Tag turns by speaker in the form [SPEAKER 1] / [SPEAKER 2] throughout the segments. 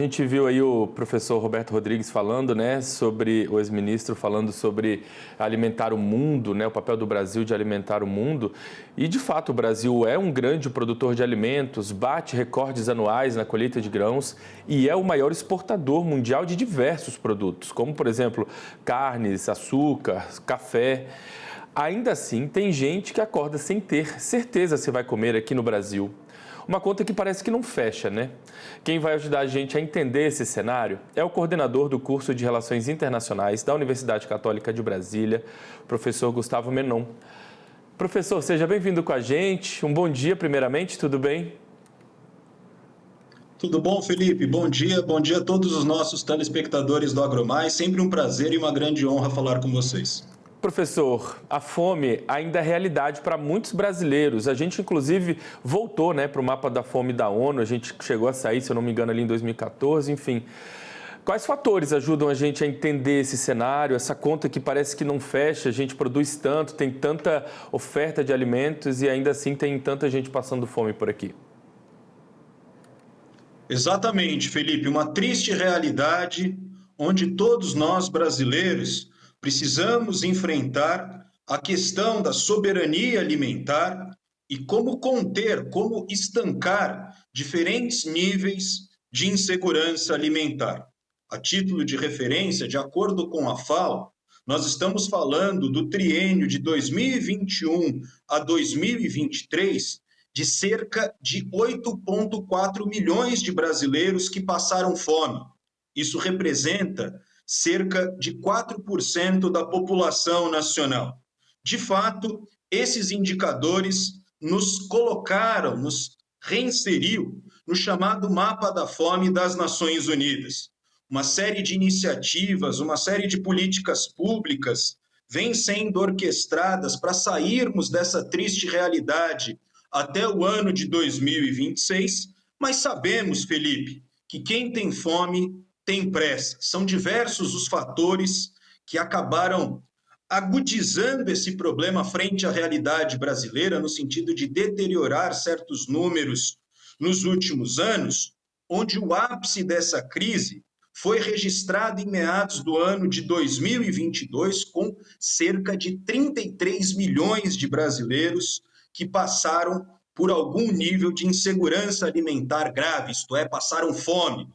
[SPEAKER 1] A gente viu aí o professor Roberto Rodrigues falando, né, sobre o ex-ministro falando sobre alimentar o mundo, né, o papel do Brasil de alimentar o mundo. E de fato o Brasil é um grande produtor de alimentos, bate recordes anuais na colheita de grãos e é o maior exportador mundial de diversos produtos, como por exemplo carnes, açúcar, café. Ainda assim, tem gente que acorda sem ter certeza se vai comer aqui no Brasil. Uma conta que parece que não fecha, né? Quem vai ajudar a gente a entender esse cenário é o coordenador do curso de Relações Internacionais da Universidade Católica de Brasília, professor Gustavo Menon. Professor, seja bem-vindo com a gente. Um bom dia, primeiramente, tudo bem?
[SPEAKER 2] Tudo bom, Felipe? Bom dia a todos os nossos telespectadores do AgroMais. Sempre um prazer e uma grande honra falar com vocês.
[SPEAKER 1] Professor, a fome ainda é realidade para muitos brasileiros. A gente, inclusive, voltou, né, para o mapa da fome da ONU. A gente chegou a sair, se eu não me engano, ali em 2014, enfim. Quais fatores ajudam a gente a entender esse cenário, essa conta que parece que não fecha? A gente produz tanto, tem tanta oferta de alimentos e ainda assim tem tanta gente passando fome por aqui.
[SPEAKER 2] Exatamente, Felipe, uma triste realidade onde todos nós brasileiros precisamos enfrentar a questão da soberania alimentar e como conter, como estancar diferentes níveis de insegurança alimentar. A título de referência, de acordo com a FAO, nós estamos falando do triênio de 2021 a 2023 de cerca de 8,4 milhões de brasileiros que passaram fome. Isso representa cerca de 4% da população nacional. De fato, esses indicadores nos colocaram, nos reinseriu no chamado Mapa da Fome das Nações Unidas. Uma série de iniciativas, uma série de políticas públicas vêm sendo orquestradas para sairmos dessa triste realidade até o ano de 2026, mas sabemos, Felipe, que quem tem fome tem pressa. São diversos os fatores que acabaram agudizando esse problema frente à realidade brasileira, no sentido de deteriorar certos números nos últimos anos, onde o ápice dessa crise foi registrado em meados do ano de 2022, com cerca de 33 milhões de brasileiros que passaram por algum nível de insegurança alimentar grave, isto é, passaram fome.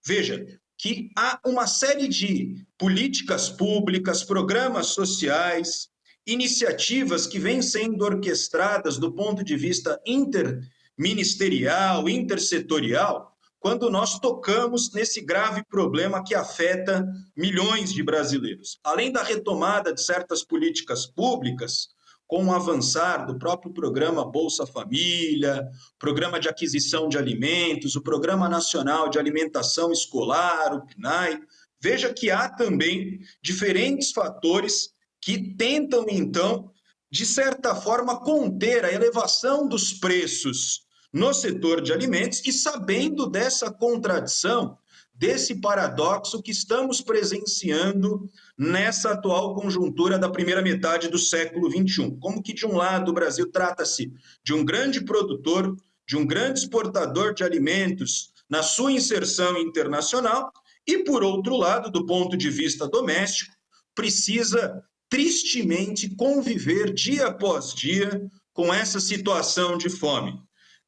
[SPEAKER 2] Veja que há uma série de políticas públicas, programas sociais, iniciativas que vêm sendo orquestradas do ponto de vista interministerial, intersetorial, quando nós tocamos nesse grave problema que afeta milhões de brasileiros. Além da retomada de certas políticas públicas, com o avançar do próprio programa Bolsa Família, programa de aquisição de alimentos, o Programa Nacional de Alimentação Escolar, o PNAE, veja que há também diferentes fatores que tentam, então, de certa forma, conter a elevação dos preços no setor de alimentos e sabendo dessa contradição, desse paradoxo que estamos presenciando nessa atual conjuntura da primeira metade do século XXI. Como que, de um lado, o Brasil trata-se de um grande produtor, de um grande exportador de alimentos na sua inserção internacional, e, por outro lado, do ponto de vista doméstico, precisa tristemente conviver dia após dia com essa situação de fome.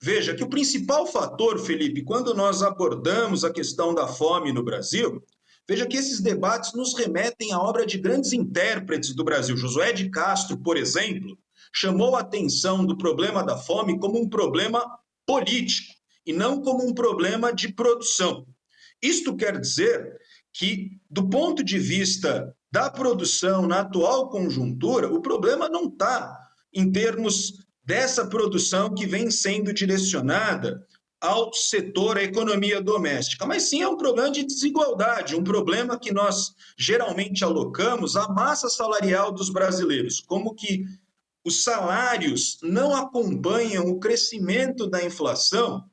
[SPEAKER 2] Veja que o principal fator, Felipe, quando nós abordamos a questão da fome no Brasil, veja que esses debates nos remetem à obra de grandes intérpretes do Brasil. Josué de Castro, por exemplo, chamou a atenção do problema da fome como um problema político e não como um problema de produção. Isto quer dizer que, do ponto de vista da produção na atual conjuntura, o problema não está em termos dessa produção que vem sendo direcionada ao setor, à economia doméstica, mas sim é um problema de desigualdade, um problema que nós geralmente alocamos à massa salarial dos brasileiros, como que os salários não acompanham o crescimento da inflação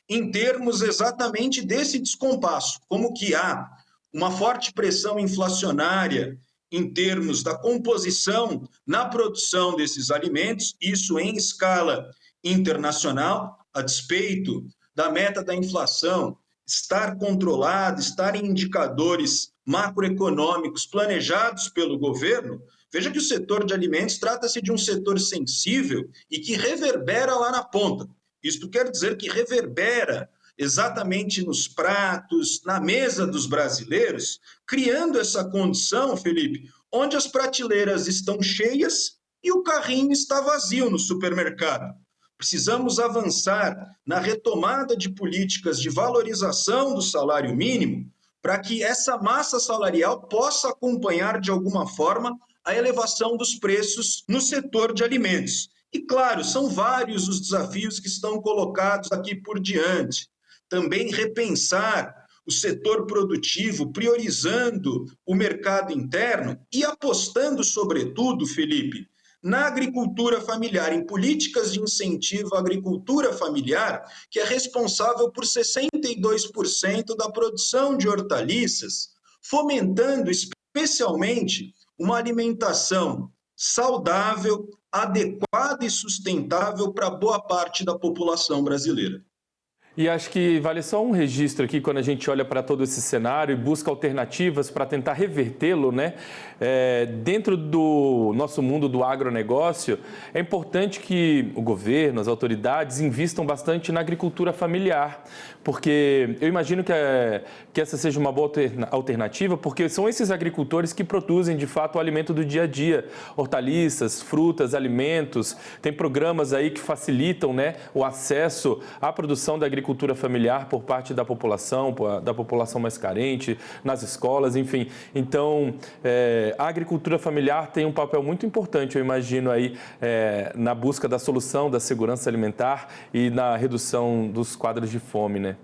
[SPEAKER 2] em termos exatamente desse descompasso, como que há uma forte pressão inflacionária em termos da composição na produção desses alimentos, isso em escala internacional, a despeito da meta da inflação estar controlada, estar em indicadores macroeconômicos planejados pelo governo, veja que o setor de alimentos trata-se de um setor sensível e que reverbera lá na ponta. Isto quer dizer que reverbera exatamente nos pratos, na mesa dos brasileiros, criando essa condição, Felipe, onde as prateleiras estão cheias e o carrinho está vazio no supermercado. Precisamos avançar na retomada de políticas de valorização do salário mínimo para que essa massa salarial possa acompanhar de alguma forma a elevação dos preços no setor de alimentos. E claro, são vários os desafios que estão colocados aqui por diante. Também repensar o setor produtivo, priorizando o mercado interno e apostando, sobretudo, Felipe, na agricultura familiar, em políticas de incentivo à agricultura familiar, que é responsável por 62% da produção de hortaliças, fomentando especialmente uma alimentação saudável, adequada e sustentável para boa parte da população brasileira.
[SPEAKER 1] E acho que vale só um registro aqui quando a gente olha para todo esse cenário e busca alternativas para tentar revertê-lo, né? Dentro do nosso mundo do agronegócio, é importante que o governo, as autoridades investam bastante na agricultura familiar, porque eu imagino que essa seja uma boa alternativa, porque são esses agricultores que produzem de fato o alimento do dia a dia, hortaliças, frutas, alimentos. Tem programas aí que facilitam, né, o acesso à produção da agricultura familiar por parte da população mais carente, nas escolas, enfim. Então, a agricultura familiar tem um papel muito importante, eu imagino, aí, na busca da solução da segurança alimentar e na redução dos quadros de fome, né?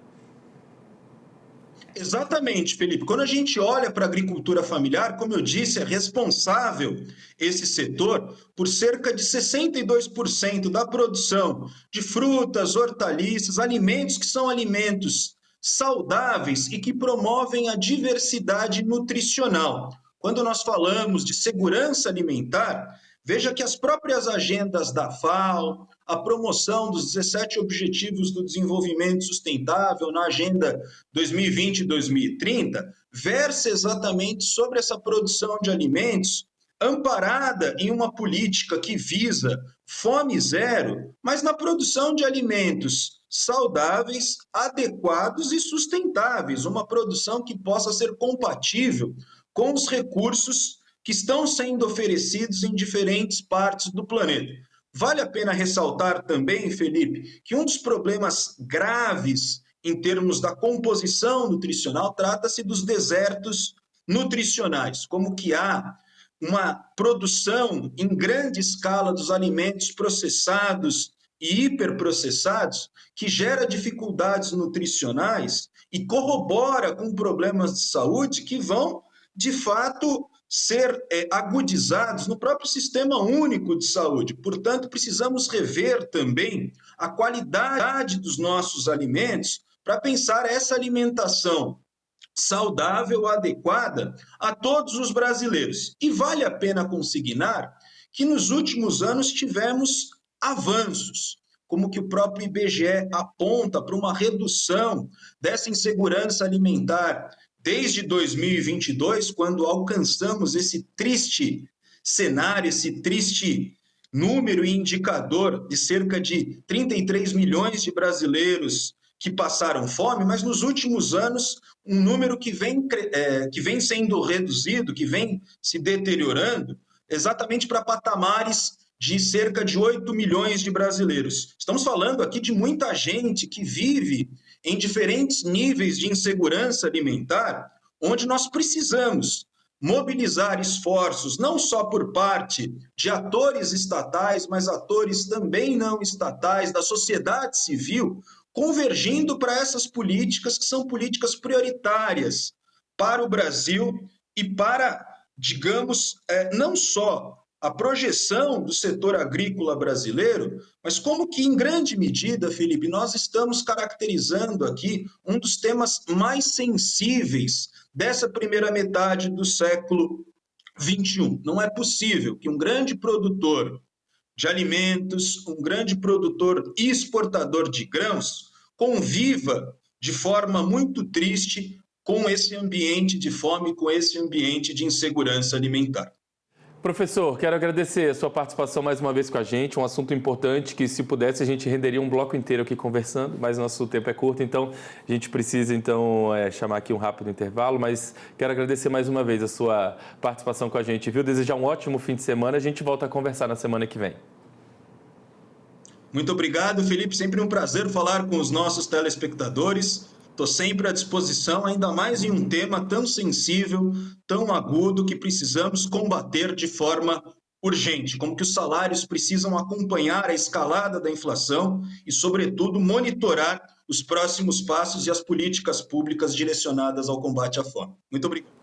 [SPEAKER 2] Exatamente, Felipe. Quando a gente olha para a agricultura familiar, como eu disse, é responsável esse setor por cerca de 62% da produção de frutas, hortaliças, alimentos que são alimentos saudáveis e que promovem a diversidade nutricional. Quando nós falamos de segurança alimentar, veja que as próprias agendas da FAO, a promoção dos 17 Objetivos do Desenvolvimento Sustentável na Agenda 2020 e 2030, versa exatamente sobre essa produção de alimentos amparada em uma política que visa fome zero, mas na produção de alimentos saudáveis, adequados e sustentáveis, uma produção que possa ser compatível com os recursos que estão sendo oferecidos em diferentes partes do planeta. Vale a pena ressaltar também, Felipe, que um dos problemas graves em termos da composição nutricional trata-se dos desertos nutricionais, como que há uma produção em grande escala dos alimentos processados e hiperprocessados que gera dificuldades nutricionais e corrobora com problemas de saúde que vão, de fato, ser agudizados no próprio Sistema Único de Saúde. Portanto, precisamos rever também a qualidade dos nossos alimentos para pensar essa alimentação saudável, adequada a todos os brasileiros. E vale a pena consignar que nos últimos anos tivemos avanços, como que o próprio IBGE aponta para uma redução dessa insegurança alimentar desde 2022, quando alcançamos esse triste cenário, esse triste número e indicador de cerca de 33 milhões de brasileiros que passaram fome, mas nos últimos anos um número que vem sendo reduzido, que vem se deteriorando, exatamente para patamares de cerca de 8 milhões de brasileiros. Estamos falando aqui de muita gente que vive em diferentes níveis de insegurança alimentar, onde nós precisamos mobilizar esforços, não só por parte de atores estatais, mas atores também não estatais, da sociedade civil, convergindo para essas políticas que são políticas prioritárias para o Brasil e para, digamos, não só a projeção do setor agrícola brasileiro, mas como que, em grande medida, Felipe, nós estamos caracterizando aqui um dos temas mais sensíveis dessa primeira metade do século XXI. Não é possível que um grande produtor de alimentos, um grande produtor e exportador de grãos, conviva de forma muito triste com esse ambiente de fome, com esse ambiente de insegurança alimentar.
[SPEAKER 1] Professor, quero agradecer a sua participação mais uma vez com a gente, um assunto importante que, se pudesse, a gente renderia um bloco inteiro aqui conversando, mas nosso tempo é curto, então a gente precisa chamar aqui um rápido intervalo, mas quero agradecer mais uma vez a sua participação com a gente, viu? Desejar um ótimo fim de semana, a gente volta a conversar na semana que vem.
[SPEAKER 2] Muito obrigado, Felipe, sempre um prazer falar com os nossos telespectadores. Estou sempre à disposição, ainda mais em um tema tão sensível, tão agudo, que precisamos combater de forma urgente, como que os salários precisam acompanhar a escalada da inflação e, sobretudo, monitorar os próximos passos e as políticas públicas direcionadas ao combate à fome. Muito obrigado.